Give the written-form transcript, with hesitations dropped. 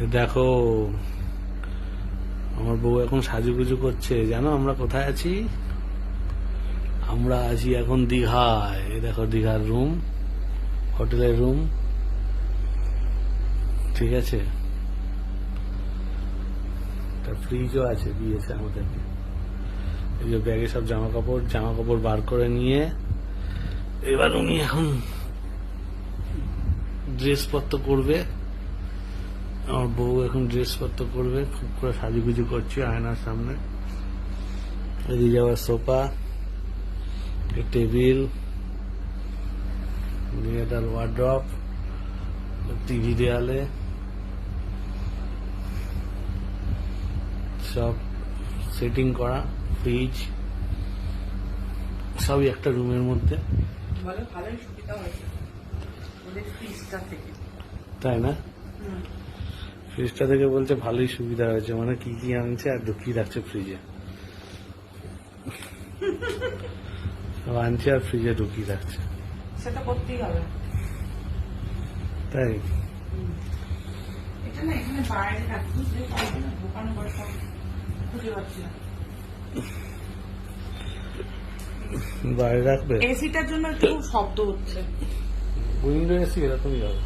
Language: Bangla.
দেখো আমার বউ এখন সাজুগুজু করছে, জানো আমরা কোথায় আছি? আমরা আছি এখন দীঘায়। দেখো দীঘার রুম, হোটেলের রুম, ঠিক আছে। ফ্রিজও আছে, দিয়েছে আমাদেরকে। এই যে ব্যাগে সব জামা কাপড় বার করে নিয়ে এবার উনি এখন ড্রেসপত্র করবে। আমার বউ এখন ড্রেসপত্র করবে, খুব করে সাজুগুজু করছে আয়নার সামনে। এদিকে যাওয়ার সোফা, টেবিল, নিয়ে তার ওয়ার্ড্রপ, টিভি দেয়ালে সব সেটিং করা, ফ্রিজ সবই একটা রুমের মধ্যে। তাই না? ফ্রিজটা থেকে বলছে ভালোই সুবিধা হয়েছে, মানে কি কি আনছে আর ঢুকিয়ে রাখছে ফ্রিজে। সব আনছে আর ফ্রিজে ঢুকিয়ে রাখছে। সেটা করতেই হবে। তাই এটা না এখানে বাইরে রাখতে দোকানে করে সব খুঁজে পাচ্ছি না। বাইরে রাখবে? এসিটার জন্য একটু শব্দ হচ্ছে। উইন্ডো এসি এরকমই হবে।